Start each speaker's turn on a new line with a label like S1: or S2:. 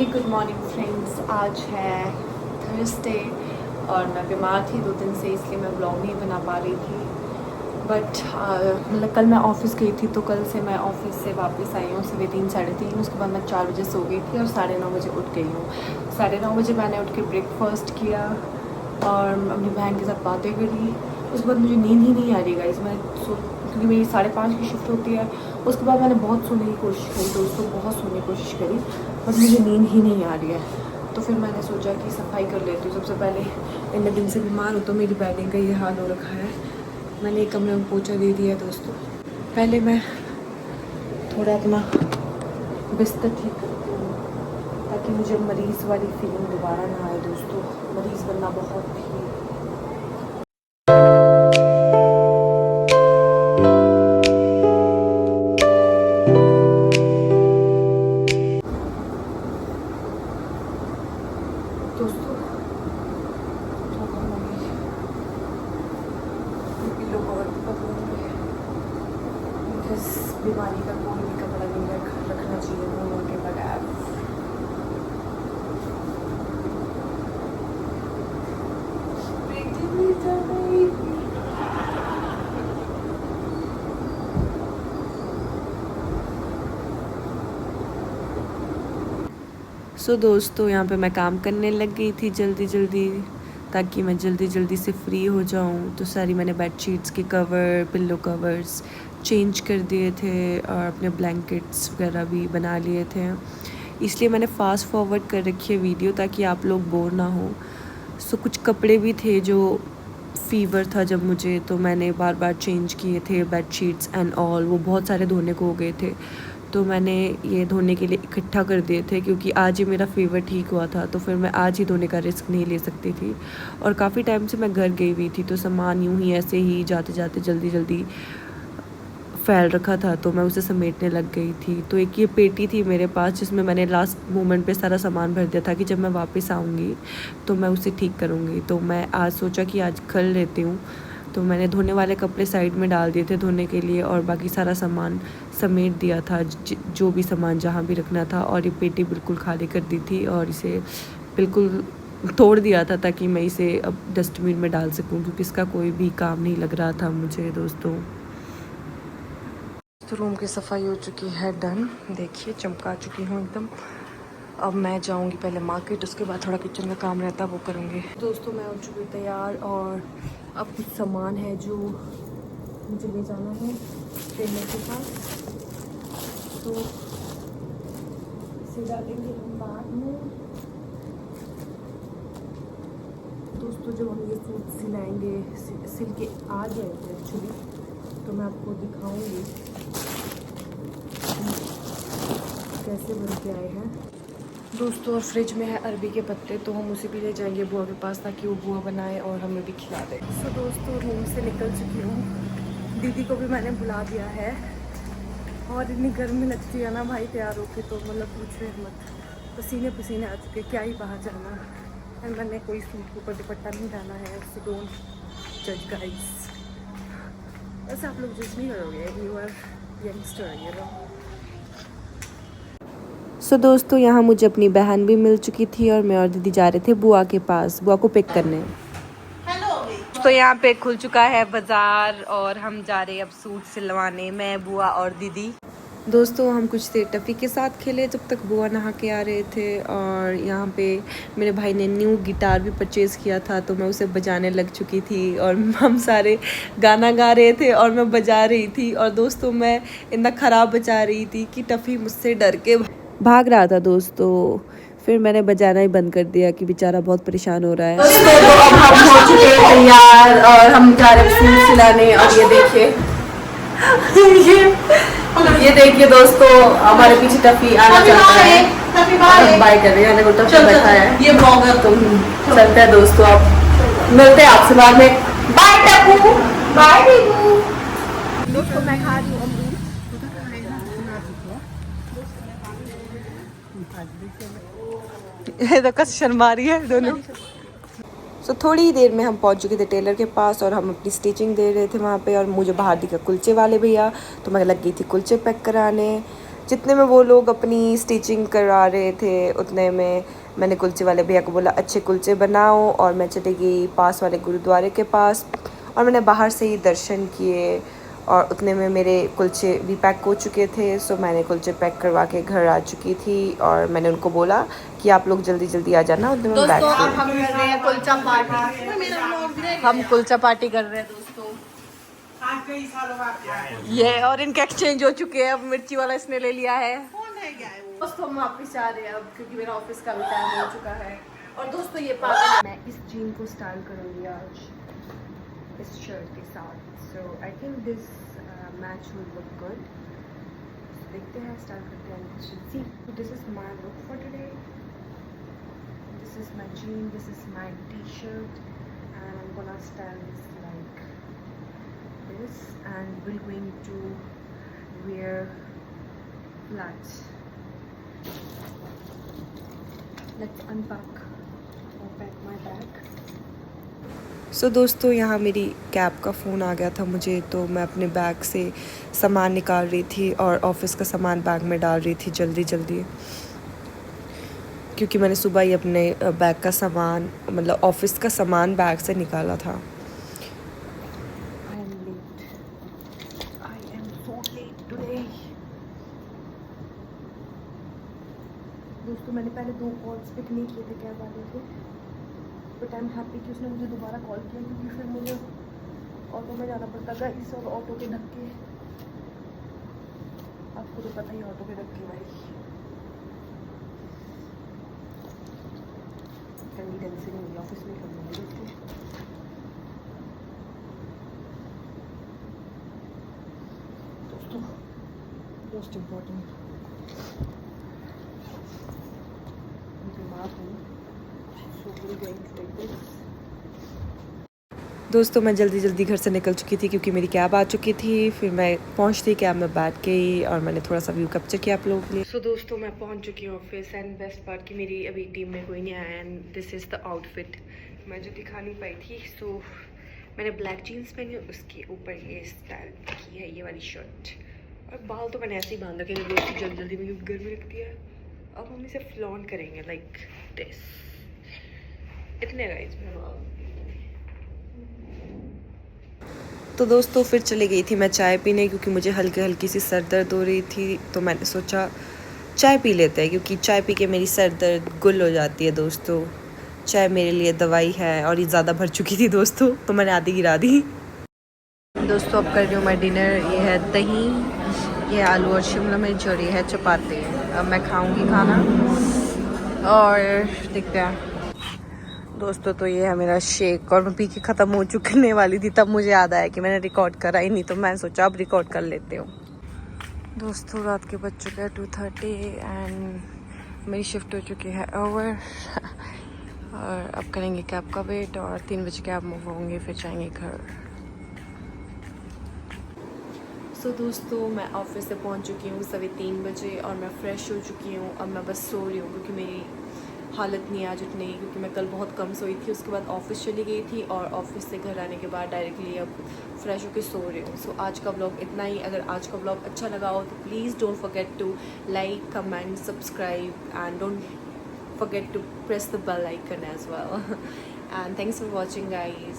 S1: Good morning friends. आज है Thursday और मैं बीमार थी 2 दिन से, इसलिए मैं ब्लॉग नहीं बना पा रही थी। बट मतलब कल मैं ऑफ़िस गई थी, तो कल से मैं ऑफ़िस से वापस आई हूँ 3:30 3:30। उसके बाद मैं 4 बजे सो गई थी और 9:30 बजे उठ गई हूँ। 9:30 बजे मैंने उठ के ब्रेकफास्ट किया और अपनी बहन के साथ बातें करी। उसके बाद मुझे नींद ही नहीं आ रही गाइस। मैं क्योंकि मेरी 5:30 की शिफ्ट होती है। उसके बाद मैंने बहुत सोने की कोशिश करी, दोस्तों बहुत सोने की कोशिश करी, बट मुझे नींद ही नहीं आ रही है। तो फिर मैंने सोचा कि सफाई कर लेती हूँ सबसे पहले। इतने दिन से बीमार हूँ तो मेरी बेडिंग का ये हाल हो रखा है। मैंने एक कमरे में पोछा दे दिया है दोस्तों। पहले मैं थोड़ा अपना बिस्तर ठीक करती हूँ ताकि मुझे मरीज़ वाली फीलिंग दोबारा ना आए दोस्तों। मरीज़ बनना बहुत ही दोस्तों इस बीमारी का कोई भी कपड़ा नहीं रखना चाहिए मुँह के बगैर। सो दोस्तों यहाँ पे मैं काम करने लग गई थी जल्दी ताकि मैं जल्दी से फ्री हो जाऊँ। तो सारी मैंने बेडशीट्स के कवर, पिल्लो कवर्स चेंज कर दिए थे और अपने ब्लैंकेट्स वगैरह भी बना लिए थे। इसलिए मैंने फ़ास्ट फॉरवर्ड कर रखी है वीडियो ताकि आप लोग बोर ना हो। सो कुछ कपड़े भी थे जो फ़ीवर था जब मुझे, तो मैंने बार बार चेंज किए थे बेडशीट्स एंड ऑल। वो बहुत सारे धोने को हो गए थे, तो मैंने ये धोने के लिए इकट्ठा कर दिए थे क्योंकि आज ही मेरा फ़ीवर ठीक हुआ था। तो फिर मैं आज ही धोने का रिस्क नहीं ले सकती थी। और काफ़ी टाइम से मैं घर गई हुई थी, तो सामान यूँ ही ऐसे ही जाते जाते जल्दी फैल रखा था, तो मैं उसे समेटने लग गई थी। तो एक ये पेटी थी मेरे पास जिसमें मैंने लास्ट मोमेंट पे सारा सामान भर दिया था कि जब मैं वापस आऊँगी तो मैं उसे ठीक करूँगी। तो मैं आज सोचा कि आज कर लेती हूँ। तो मैंने धोने वाले कपड़े साइड में डाल दिए थे धोने के लिए और बाकी सारा सामान समेट दिया था, जो भी सामान जहाँ भी रखना था। और ये पेटी बिल्कुल खाली कर दी थी और इसे बिल्कुल तोड़ दिया था ताकि मैं इसे अब डस्टबिन में डाल सकूं, क्योंकि इसका कोई भी काम नहीं लग रहा था मुझे दोस्तों। तो रूम की सफाई हो चुकी है डन, देखिए चमका चुकी हूँ एकदम। अब मैं जाऊंगी पहले मार्केट, उसके बाद थोड़ा किचन का काम रहता है वो करूँगी। दोस्तों मैं हो चुकी तैयार और अब कुछ सामान है जो मुझे ले जाना है टेलर के पास, तो इसे डालेंगे हम बाद में। दोस्तों जब हम ये सूट सिलाएंगे, सिल के आ जाएंगे एक्चुअली, तो मैं आपको दिखाऊंगी कैसे बन के आए हैं दोस्तों। और फ्रिज में है अरबी के पत्ते, तो हम उसे भी ले जाएंगे बुआ के पास ताकि वो बुआ बनाए और हमें भी खिला दे। सो दोस्तों रूम से निकल चुकी हूँ, दीदी को भी मैंने बुला दिया है। और इतनी गर्मी लगती है ना भाई तैयार होके, तो मतलब पूछे मत, पसीने पसीने आ चुके, क्या ही बाहर जाना। और मैंने कोई सूट के ऊपर दुपट्टा नहीं डाला है, सो डोंट जज गाइस। वैसे आप लोग जज नहीं करोगे, you are youngster you know. So दोस्तों यहाँ मुझे अपनी बहन भी मिल चुकी थी और मैं और दीदी जा रहे थे बुआ के पास, बुआ को पिक करने। तो यहाँ पे खुल चुका है बाज़ार और हम जा रहे हैं अब सूट सिलवाने, मैं बुआ और दीदी। दोस्तों हम कुछ देर टफ़ी के साथ खेले जब तक बुआ नहा के आ रहे थे। और यहाँ पे मेरे भाई ने न्यू गिटार भी परचेज़ किया था, तो मैं उसे बजाने लग चुकी थी और हम सारे गाना गा रहे थे और मैं बजा रही थी। और दोस्तों मैं इतना ख़राब बजा रही थी कि टफ़ी मुझसे डर के भाग रहा था दोस्तों। फिर मैंने बजाना ही बंद कर दिया कि बेचारा बहुत परेशान हो रहा है। दोस्तों तो अब हम हो चुके हैं तैयार और हम जा रहे हैं सूट सिलाने। और ये देखिए ये देखिए दोस्तों, हमारे पीछे टफी आना चाहता है, बाय कर रहे हैं, देखो टफी बैठा है ये ब्लॉगर। तो चलते हैं दोस्तों, आप मिलते हैं आपसे बाद में। Bye Tappu, bye Tipu. दोस्तों मैं खा रही हूँ अमरूद। तो कस शर्मा रही है दोनों। सो थोड़ी ही देर में हम पहुंच चुके थे टेलर के पास और हम अपनी स्टिचिंग दे रहे थे वहाँ पे। और मुझे बाहर दिखा कुलचे वाले भैया, तो मैं लग गई थी कुलचे पैक कराने। जितने में वो लोग अपनी स्टिचिंग करा रहे थे उतने में मैंने कुलचे वाले भैया को बोला अच्छे कुलचे बनाओ, और मैं चली गई पास वाले गुरुद्वारे के पास और मैंने बाहर से ही दर्शन किए, और उतने में मेरे कुलचे भी पैक हो चुके थे। सो मैंने कुलचे पैक करवा के घर आ चुकी थी और मैंने उनको बोला कि आप लोग जल्दी जल्दी आ जाना। उतने में
S2: दोस्तों अब हम कर रहे हैं कुलचा पार्टी। हम कुलचा पार्टी कर रहे हैं दोस्तों। ये और इनके एक्सचेंज हो चुके हैं। अब मिर्ची वाला इसने ले लिया है। दोस्तों हम वापस जा रहे हैं अब, क्योंकि मेरा ऑफिस का भी टाइम हो चुका है। और दोस्तों ये पागल
S1: मैं इस जीन को स्टाइल करूँगी आज इस शर्ट के साथ। So I think this match will look good. देखते हैं, स्टाइल करते हैं। See this is my look for today. This is my jean, this is my T shirt and I am gonna style this like this and we're going to wear flats. Let's unpack or pack my bag. So दोस्तों यहाँ मेरी cab का phone आ गया था मुझे, तो मैं अपने बैग से सामान निकाल रही थी और ऑफ़िस का सामान बैग में डाल रही थी जल्दी जल्दी, क्योंकि मैंने सुबह ही अपने बैग का सामान मतलब ऑफ़िस का सामान बैग से निकाला था। दोस्तों मैंने पहले 2 कॉल्स पिक नहीं किए थे कैब वाले के, बट आई एम हैप्पी कि उसने मुझे दोबारा कॉल किया, क्योंकि फिर मुझे ऑटो में जाना पड़ता गाइस। और ऑटो के धक्के आपको तो पता ही, ऑटो के धक्के भाई ठंडी ढंग से नहीं ऑफिस में कर लूँगी इसलिए। दोस्तों मोस्ट इम्पोर्टेंट दोस्तों मैं जल्दी जल्दी घर से निकल चुकी थी क्योंकि मेरी कैब आ चुकी थी। फिर मैं पहुंचती कैब में बैठ गई और मैंने थोड़ा सा व्यू कैप्चर किया आप लोगों के लिए। सो दोस्तों मैं पहुंच चुकी हूँ ऑफिस एंड बेस्ट पार्ट कि मेरी अभी टीम में कोई नहीं आया and this is the outfit मैं जो दिखा नहीं पाई थी। सो मैंने ब्लैक जीन्स पहनी, उसके ऊपर ये स्टाइल की है ये वाली शर्ट, और बाल तो मैंने ऐसे ही बांध रखे थे दोस्तों जल्दी जल्दी में, घर में रख दिया। अब हम इसे फ्लॉन करेंगे लाइक दिस, इतने गाइस में बाल। तो दोस्तों फिर चली गई थी मैं चाय पीने, क्योंकि मुझे हल्की हल्की सी सर दर्द हो रही थी, तो मैंने सोचा चाय पी लेते हैं, क्योंकि चाय पी के मेरी सर दर्द गुल हो जाती है दोस्तों। चाय मेरे लिए दवाई है, और ये ज़्यादा भर चुकी थी दोस्तों, तो मैंने आधी गिरा दी। दोस्तों अब कर रही हूँ मैं डिनर। ये है दही, ये आलू और शिमला मिर्च, और ये है चपाती। अब मैं खाऊँगी खाना और देखते हैं दोस्तों। तो ये है मेरा शेक, और मैं पी के ख़त्म हो चुकने वाली थी, तब मुझे याद आया कि मैंने रिकॉर्ड करा ही नहीं, तो मैं सोचा अब रिकॉर्ड कर लेते हूँ। दोस्तों रात के बज चुके हैं 2:30 एंड मेरी शिफ्ट हो चुकी है ओवर और अब करेंगे कैब का वेट, और 3 बजे कैब मूव होंगे, फिर जाएंगे घर। सो दोस्तों मैं ऑफिस से पहुँच चुकी हूँ 3:15 बजे, और मैं फ़्रेश हो चुकी हूँ। अब मैं बस सो रही हूँ, क्योंकि मेरी हालत नहीं आज उठने की, क्योंकि मैं कल बहुत कम सोई थी। उसके बाद ऑफिस चली गई थी, और ऑफिस से घर आने के बाद डायरेक्टली अब फ्रेश होकर सो रही हूँ। सो आज का व्लॉग इतना ही। अगर आज का व्लॉग अच्छा लगा हो तो please don't forget to like, comment, subscribe and don't forget to press the bell icon as well and thanks for watching guys.